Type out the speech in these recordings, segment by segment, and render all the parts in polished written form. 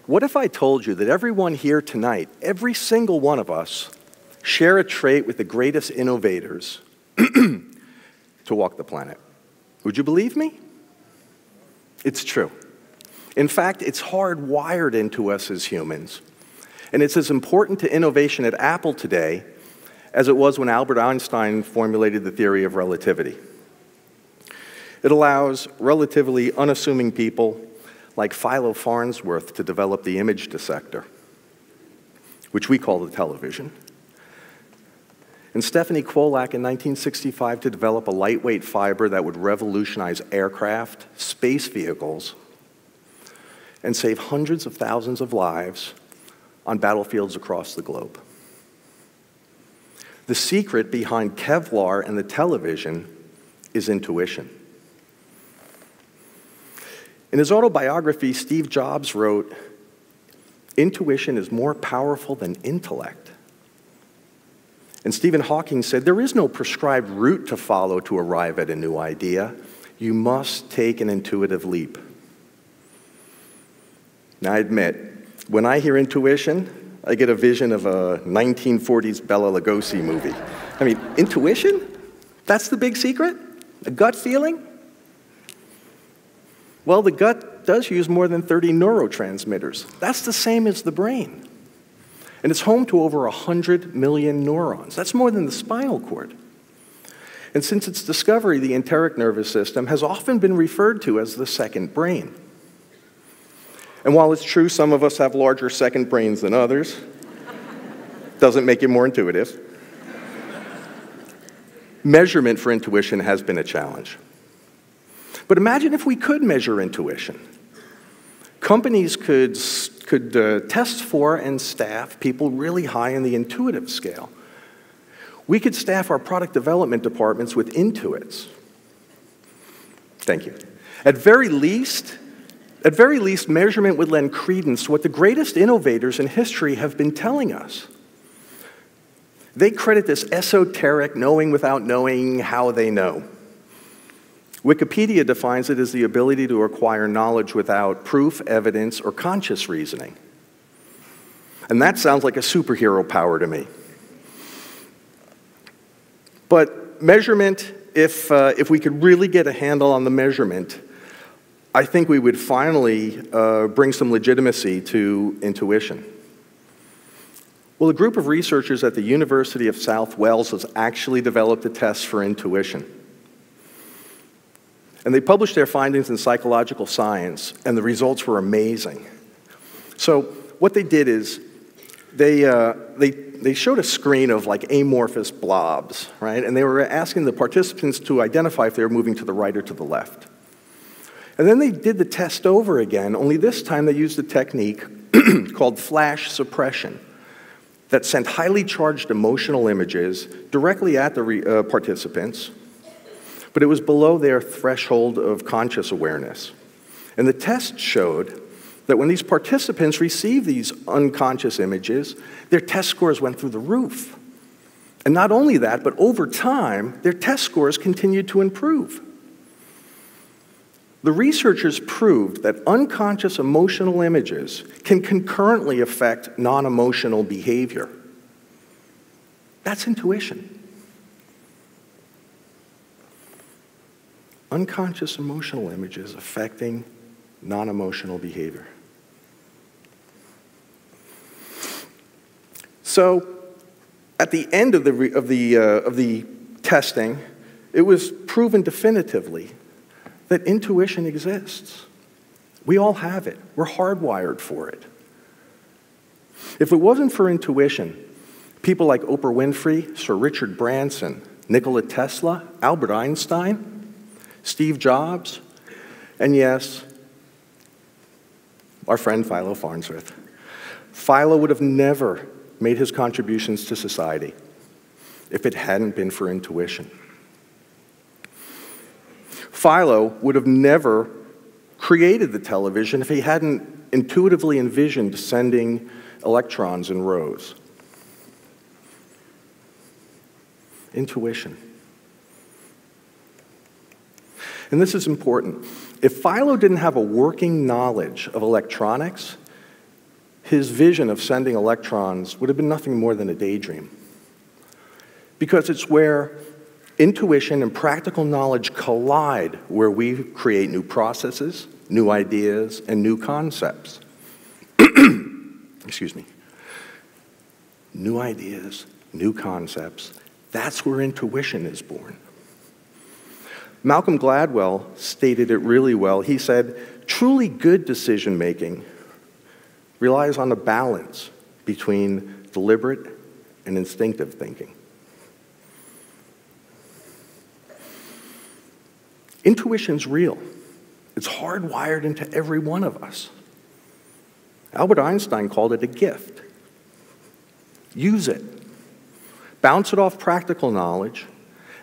What if I told you that everyone here tonight, every single one of us, share a trait with the greatest innovators to walk the planet? Would you believe me? It's true. In fact, it's hardwired into us as humans. And it's as important to innovation at Apple today as it was when Albert Einstein formulated the theory of relativity. It allows relatively unassuming people like Philo Farnsworth to develop the image dissector, which we call the television, and Stephanie Kwolak in 1965 to develop a lightweight fiber that would revolutionize aircraft, space vehicles, and save hundreds of thousands of lives on battlefields across the globe. The secret behind Kevlar and the television is intuition. In his autobiography, Steve Jobs wrote, "Intuition is more powerful than intellect." And Stephen Hawking said, "There is no prescribed route to follow to arrive at a new idea. You must take an intuitive leap." Now, I admit, when I hear intuition, I get a vision of a 1940s Bela Lugosi movie. I mean, intuition? That's the big secret? A gut feeling? Well, the gut does use more than 30 neurotransmitters. That's the same as the brain. And it's home to over 100 million neurons. That's more than the spinal cord. And since its discovery, the enteric nervous system has often been referred to as the second brain. And while it's true some of us have larger second brains than others, doesn't make it more intuitive. Measurement for intuition has been a challenge. But imagine if we could measure intuition. Companies could test for and staff people really high in the intuitive scale. We could staff our product development departments with intuits. Thank you. At very least, measurement would lend credence to what the greatest innovators in history have been telling us. They credit this esoteric knowing without knowing how they know. Wikipedia defines it as the ability to acquire knowledge without proof, evidence, or conscious reasoning. And that sounds like a superhero power to me. But measurement, if we could really get a handle on the measurement, I think we would finally bring some legitimacy to intuition. Well, a group of researchers at the University of South Wales has actually developed a test for intuition. And they published their findings in Psychological Science, and the results were amazing. So what they did is they showed a screen of like amorphous blobs, right? And they were asking the participants to identify if they were moving to the right or to the left. And then they did the test over again, only this time they used a technique called flash suppression that sent highly charged emotional images directly at the participants, but it was below their threshold of conscious awareness. And the test showed that when these participants received these unconscious images, their test scores went through the roof. And not only that, but over time, their test scores continued to improve. The researchers proved that unconscious emotional images can concurrently affect non-emotional behavior. That's intuition. Unconscious emotional images affecting non-emotional behavior. So, at the end of the testing, it was proven definitively that intuition exists. We all have it. We're hardwired for it. If it wasn't for intuition, people like Oprah Winfrey, Sir Richard Branson, Nikola Tesla, Albert Einstein, Steve Jobs, and yes, our friend Philo Farnsworth. Philo would have never made his contributions to society if it hadn't been for intuition. Philo would have never created the television if he hadn't intuitively envisioned sending electrons in rows. Intuition. And this is important. If Philo didn't have a working knowledge of electronics, his vision of sending electrons would have been nothing more than a daydream. Because it's where intuition and practical knowledge collide, where we create new processes, new ideas, and new concepts. Excuse me. New ideas, new concepts. That's where intuition is born. Malcolm Gladwell stated it really well. He said, truly good decision-making relies on a balance between deliberate and instinctive thinking. Intuition's real. It's hardwired into every one of us. Albert Einstein called it a gift. Use it. Bounce it off practical knowledge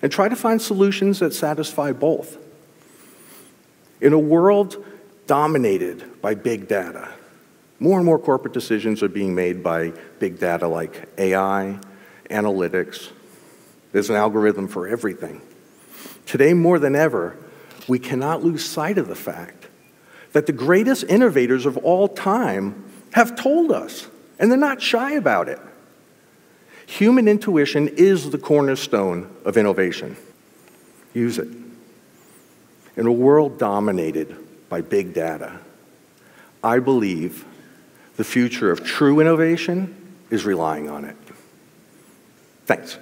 and try to find solutions that satisfy both. In a world dominated by big data, more and more corporate decisions are being made by big data like AI, analytics. There's an algorithm for everything. Today, more than ever, we cannot lose sight of the fact that the greatest innovators of all time have told us, and they're not shy about it. Human intuition is the cornerstone of innovation. Use it. In a world dominated by big data, I believe the future of true innovation is relying on it. Thanks.